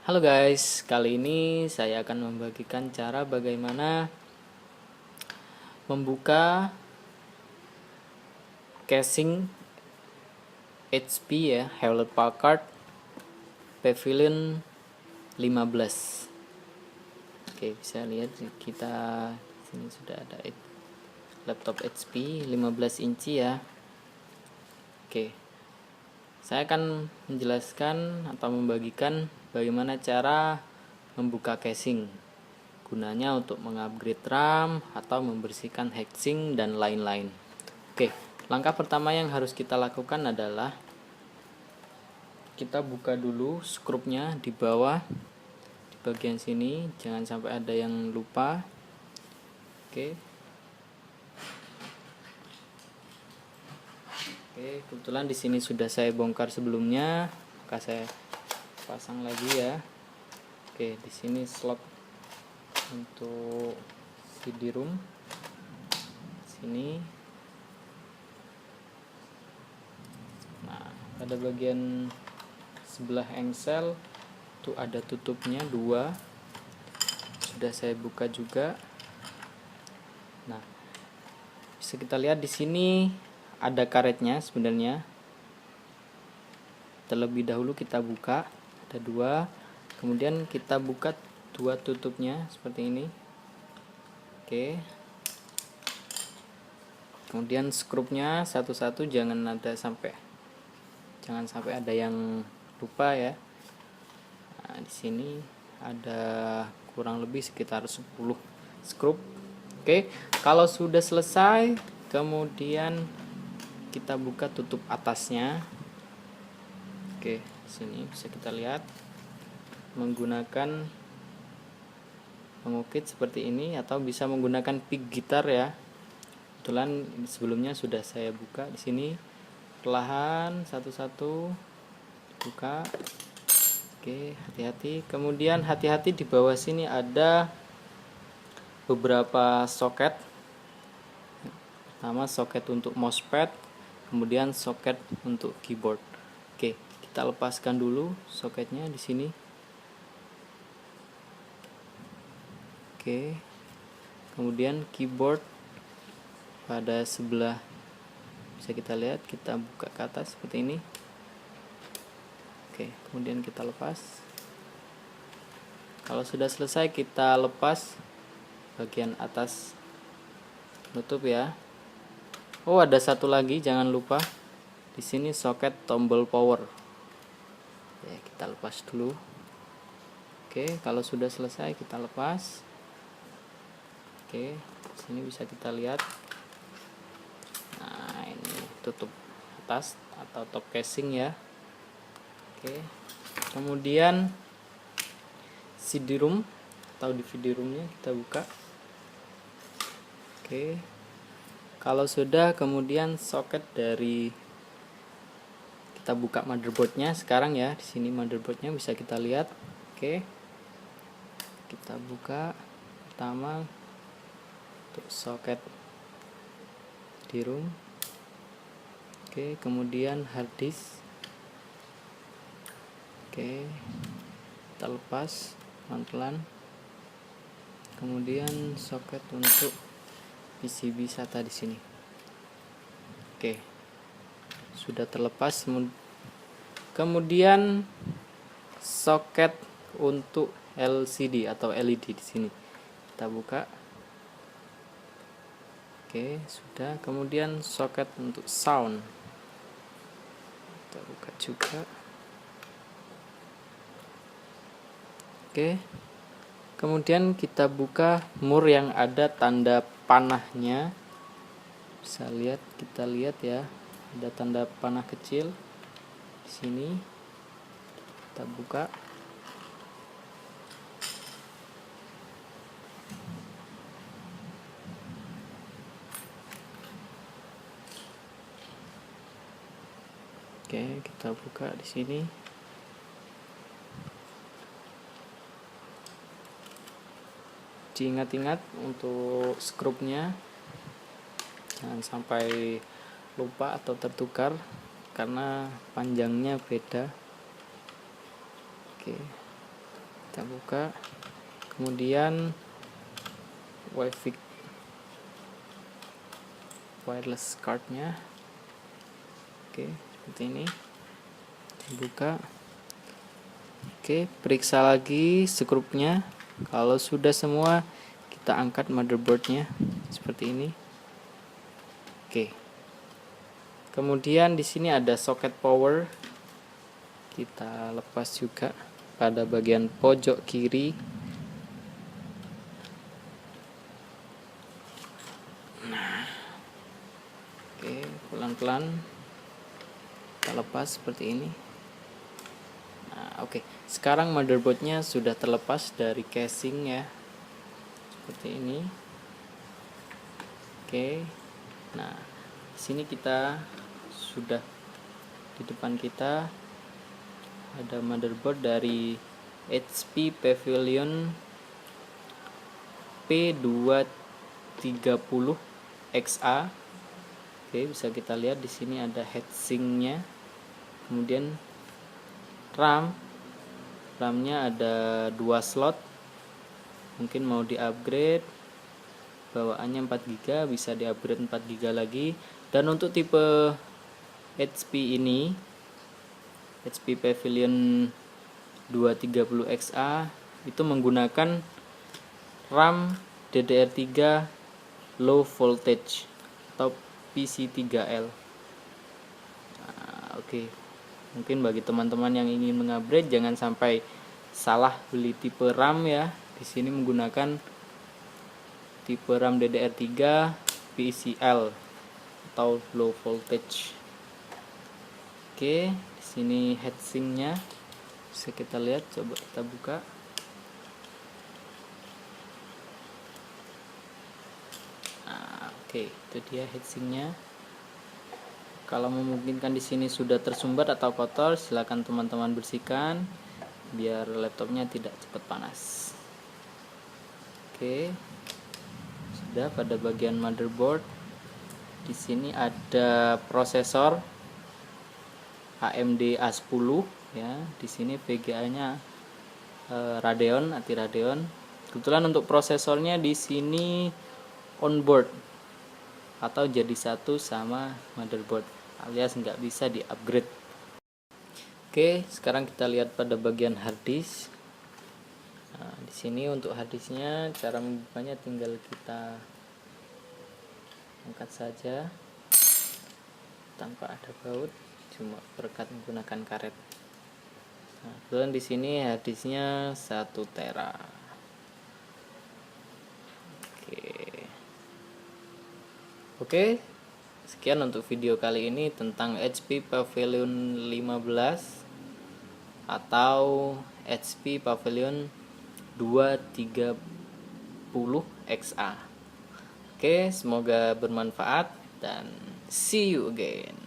Halo guys, kali ini saya akan membagikan cara bagaimana membuka casing HP ya, Hewlett Packard Pavilion 15. Oke, bisa lihat kita sini sudah ada laptop HP 15 inci ya. Oke. Saya akan menjelaskan atau membagikan bagaimana cara membuka casing. Gunanya untuk mengupgrade RAM atau membersihkan heatsink dan lain-lain. Oke, langkah pertama yang harus kita lakukan adalah kita buka dulu skrupnya di bawah, di bagian sini, jangan sampai ada yang lupa. Oke. Oke, kebetulan di sini sudah saya bongkar sebelumnya, maka saya pasang lagi ya. Oke, di sini slot untuk CD-ROM. Sini. Nah, pada bagian sebelah engsel itu ada tutupnya 2. Sudah saya buka juga. Nah, bisa kita lihat di sini ada karetnya sebenarnya. Terlebih dahulu kita buka, ada 2. Kemudian kita buka 2 tutupnya seperti ini. Oke. Kemudian skrupnya satu-satu, jangan sampai ada yang lupa ya. Nah, di sini ada kurang lebih sekitar 10 skrup. Oke, kalau sudah selesai, kemudian kita buka tutup atasnya. Oke, sini bisa kita lihat menggunakan pengukit seperti ini atau bisa menggunakan pick gitar ya. Kebetulan sebelumnya sudah saya buka di sini. Perlahan satu-satu buka. Oke, hati-hati. Kemudian hati-hati di bawah sini ada beberapa soket. Pertama soket untuk mousepad, kemudian soket untuk keyboard. Oke, kita lepaskan dulu soketnya di sini. Oke. Kemudian keyboard pada sebelah bisa kita lihat, kita buka ke atas seperti ini. Oke, kemudian kita lepas. Kalau sudah selesai, kita lepas bagian atas tutup ya. Oh, ada satu lagi, jangan lupa. Di sini soket tombol power. Ya, kita lepas dulu. Oke, kalau sudah selesai kita lepas. Oke, sini bisa kita lihat. Nah, ini tutup atas atau top casing ya. Oke. Kemudian CD-ROM atau DVD-ROM-nya kita buka. Oke. Kalau sudah, kemudian soket dari kita buka motherboardnya sekarang ya. Di sini motherboardnya bisa kita lihat. Oke. Kita buka pertama untuk soket di room. Oke, kemudian hard disk. Oke. Kita lepas pelan-pelan. Kemudian soket untuk PCB SATA di sini. Oke. Sudah terlepas. Kemudian soket untuk LCD atau LED di sini. Kita buka. Oke, sudah. Kemudian soket untuk sound. Kita buka juga. Oke. Kemudian kita buka mur yang ada tanda panahnya. Bisa lihat, kita lihat ya, ada tanda panah kecil di sini. Kita buka. Oke, kita buka di sini. Ingat-ingat untuk skrupnya jangan sampai lupa atau tertukar karena panjangnya beda. Oke, kita buka, kemudian Wi-Fi wireless cardnya. Oke, seperti ini dibuka. Oke, periksa lagi skrupnya. Kalau sudah semua, kita angkat motherboardnya seperti ini. Oke, kemudian di sini ada soket power, kita lepas juga pada bagian pojok kiri. Nah, oke, pelan-pelan kita lepas seperti ini. Nah, oke, sekarang motherboardnya sudah terlepas dari casing ya, seperti ini. Oke, nah di sini kita sudah di depan kita ada motherboard dari HP Pavilion P230XA. Oke, bisa kita lihat di sini ada heatsinknya, kemudian RAM-nya ada 2 slot, mungkin mau di upgrade, bawaannya 4 GB, bisa di upgrade 4 GB lagi. Dan untuk tipe HP ini, HP Pavilion 230XA itu menggunakan RAM DDR3 low voltage atau PC3L. Nah, oke. Mungkin bagi teman-teman yang ingin mengupgrade, jangan sampai salah beli tipe RAM ya. Di sini menggunakan tipe RAM DDR3 PCL atau low voltage. Oke, di sini heatsinknya bisa kita lihat, coba kita buka. Nah, oke, itu dia heatsinknya. Kalau memungkinkan di sini sudah tersumbat atau kotor, silakan teman-teman bersihkan biar laptopnya tidak cepat panas. Oke, sudah pada bagian motherboard. Di sini ada prosesor AMD A10 ya. Di sini VGA-nya Radeon, ATI Radeon. Kebetulan untuk prosesornya di sini onboard atau jadi satu sama motherboard, alias nggak bisa di upgrade. Oke, sekarang kita lihat pada bagian hard disk. Nah, di sini untuk hard disknya, cara membukanya tinggal kita angkat saja tanpa ada baut, cuma berkat menggunakan karet. Nah, kemudian di sini hard disknya 1 tera. Oke, sekian untuk video kali ini tentang HP Pavilion 15 atau HP Pavilion 230XA. Oke, semoga bermanfaat dan see you again.